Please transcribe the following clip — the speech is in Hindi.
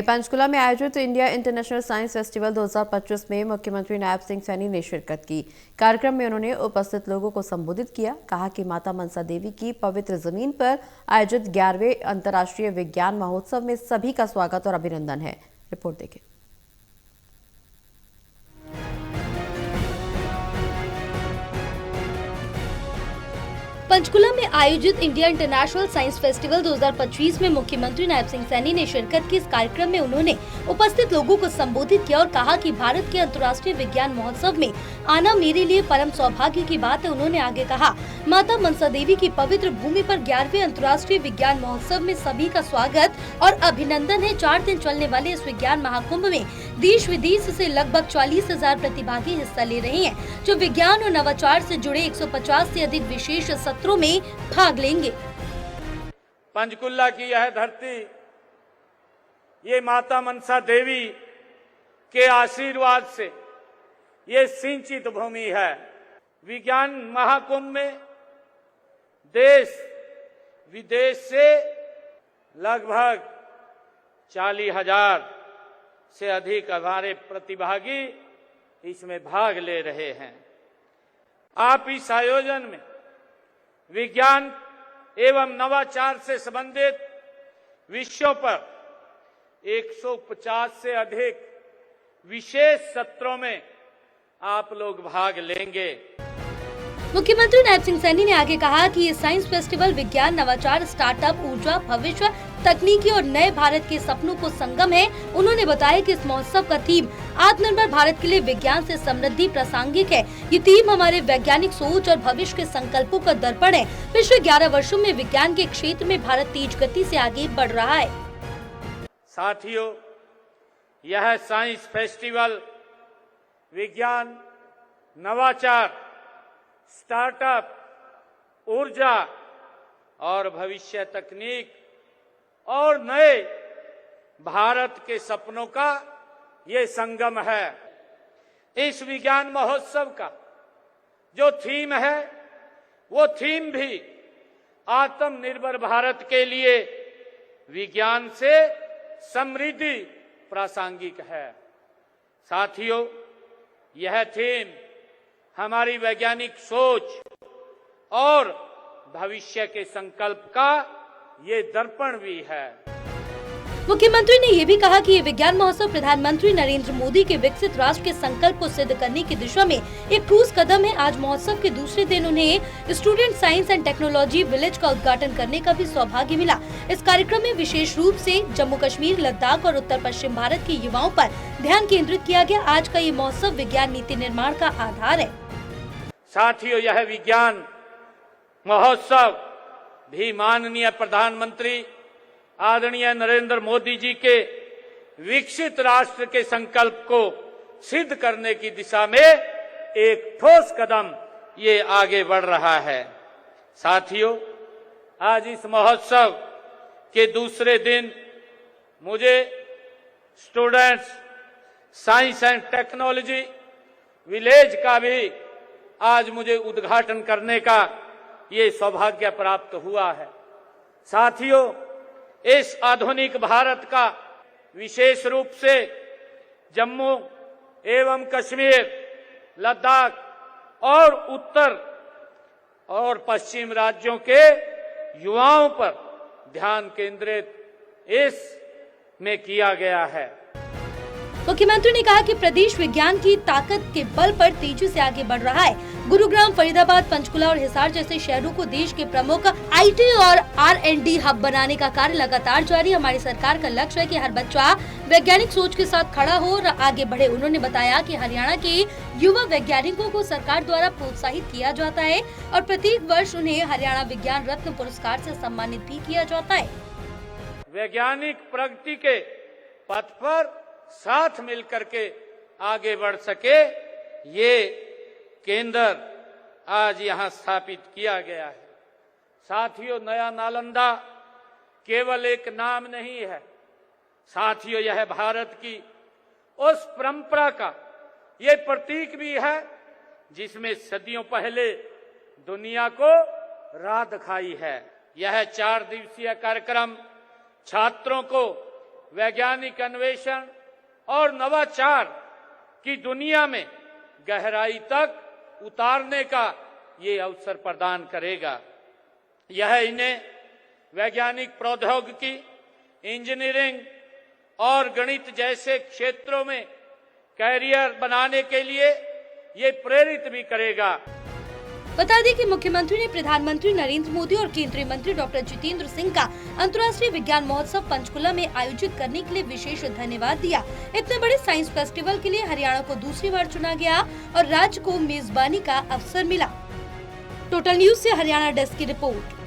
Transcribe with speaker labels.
Speaker 1: पंचकुला में आयोजित इंडिया इंटरनेशनल साइंस फेस्टिवल 2025 में मुख्यमंत्री नायब सिंह सैनी ने शिरकत की। कार्यक्रम में उन्होंने उपस्थित लोगों को संबोधित किया। कहा कि माता मनसा देवी की पवित्र जमीन पर आयोजित 11वें अंतर्राष्ट्रीय विज्ञान महोत्सव में सभी का स्वागत और अभिनंदन है। रिपोर्ट देखें।
Speaker 2: पंचकुला में आयोजित इंडिया इंटरनेशनल साइंस फेस्टिवल 2025 में मुख्यमंत्री नायब सिंह सैनी ने शिरकत की। इस कार्यक्रम में उन्होंने उपस्थित लोगों को संबोधित किया और कहा कि भारत के अंतर्राष्ट्रीय विज्ञान महोत्सव में आना मेरे लिए परम सौभाग्य की बात है। उन्होंने आगे कहा, माता मनसा देवी की पवित्र भूमि पर 11वें अंतर्राष्ट्रीय विज्ञान महोत्सव में सभी का स्वागत और अभिनंदन है। 4 दिन चलने वाले इस विज्ञान महाकुंभ में देश विदेश से लगभग 40,000 प्रतिभागी हिस्सा ले रहे हैं, जो विज्ञान और नवाचार से जुड़े 150 से अधिक विशेष सत्रों में भाग लेंगे।
Speaker 3: पंचकुला की यह धरती ये माता मनसा देवी के आशीर्वाद से ये सिंचित भूमि है। विज्ञान महाकुंभ में देश विदेश से लगभग 40,000 से अधिक हमारे प्रतिभागी इसमें भाग ले रहे हैं। आप इस आयोजन में विज्ञान एवं नवाचार से संबंधित विषयों पर 150 से अधिक विशेष सत्रों में आप लोग भाग लेंगे।
Speaker 2: मुख्यमंत्री नायब सिंह सैनी ने आगे कहा कि ये साइंस फेस्टिवल विज्ञान, नवाचार, स्टार्टअप, ऊर्जा, भविष्य, तकनीकी और नए भारत के सपनों को संगम है। उन्होंने बताया कि इस महोत्सव का थीम आत्मनिर्भर भारत के लिए विज्ञान से समृद्धि प्रासंगिक है। ये थीम हमारे वैज्ञानिक सोच और भविष्य के संकल्पों का दर्पण है। पिछले 11 वर्षों में विज्ञान के क्षेत्र में भारत तेज गति से आगे बढ़ रहा है।
Speaker 3: साथियों, यह साइंस फेस्टिवल विज्ञान, नवाचार, स्टार्टअप, ऊर्जा और भविष्य तकनीक और नए भारत के सपनों का ये संगम है। इस विज्ञान महोत्सव का जो थीम है वो थीम भी आत्मनिर्भर भारत के लिए विज्ञान से समृद्धि प्रासंगिक है। साथियों, यह थीम हमारी वैज्ञानिक सोच और भविष्य के संकल्प का ये दर्पण भी है।
Speaker 2: मुख्यमंत्री ने ये भी कहा कि ये विज्ञान महोत्सव प्रधानमंत्री नरेंद्र मोदी के विकसित राष्ट्र के संकल्प को सिद्ध करने की दिशा में एक ठोस कदम है। आज महोत्सव के दूसरे दिन उन्हें student science and technology village का उद्घाटन करने का भी सौभाग्य मिला। इस कार्यक्रम में विशेष रूप से जम्मू कश्मीर, लद्दाख और उत्तर पश्चिम भारत के युवाओं पर ध्यान केंद्रित किया गया। आज का ये महोत्सव विज्ञान नीति निर्माण का आधार है।
Speaker 3: साथियों, यह विज्ञान महोत्सव भी माननीय प्रधानमंत्री आदरणीय नरेंद्र मोदी जी के विकसित राष्ट्र के संकल्प को सिद्ध करने की दिशा में एक ठोस कदम ये आगे बढ़ रहा है। साथियों, आज इस महोत्सव के दूसरे दिन मुझे students science and technology village का भी आज मुझे उद्घाटन करने का ये सौभाग्य प्राप्त हुआ है। साथियों, इस आधुनिक भारत का विशेष रूप से जम्मू एवं कश्मीर, लद्दाख और उत्तर और पश्चिम राज्यों के युवाओं पर ध्यान केंद्रित इसमें किया गया है।
Speaker 2: मुख्यमंत्री ने कहा कि प्रदेश विज्ञान की ताकत के बल पर तेजी से आगे बढ़ रहा है। गुरुग्राम, फरीदाबाद, पंचकुला और हिसार जैसे शहरों को देश के प्रमुख आईटी और R&D हब बनाने का कार्य लगातार जारी। हमारी सरकार का लक्ष्य है कि हर बच्चा वैज्ञानिक सोच के साथ खड़ा हो और आगे बढ़े। उन्होंने बताया कि हरियाणा के युवा वैज्ञानिकों को सरकार द्वारा प्रोत्साहित किया जाता है और प्रत्येक वर्ष उन्हें हरियाणा विज्ञान रत्न पुरस्कार से सम्मानित भी किया जाता है।
Speaker 3: वैज्ञानिक प्रगति के पथ पर साथ मिलकर के आगे बढ़ सके, ये केंद्र आज यहां स्थापित किया गया है। साथियों, नया नालंदा केवल एक नाम नहीं है। साथियों, यह भारत की उस परंपरा का ये प्रतीक भी है जिसमें सदियों पहले दुनिया को राह दिखाई है। यह 4 दिवसीय कार्यक्रम छात्रों को वैज्ञानिक अन्वेषण और नवाचार की दुनिया में गहराई तक उतारने का ये अवसर प्रदान करेगा। यह इन्हें वैज्ञानिक प्रौद्योगिकी, इंजीनियरिंग और गणित जैसे क्षेत्रों में कैरियर बनाने के लिए ये प्रेरित भी करेगा।
Speaker 2: बता दें कि मुख्यमंत्री ने प्रधानमंत्री नरेंद्र मोदी और केंद्रीय मंत्री डॉक्टर जितेंद्र सिंह का अंतर्राष्ट्रीय विज्ञान महोत्सव पंचकुला में आयोजित करने के लिए विशेष धन्यवाद दिया। इतने बड़े साइंस फेस्टिवल के लिए हरियाणा को दूसरी बार चुना गया और राज्य को मेजबानी का अवसर मिला। टोटल न्यूज से हरियाणा डेस्क की रिपोर्ट।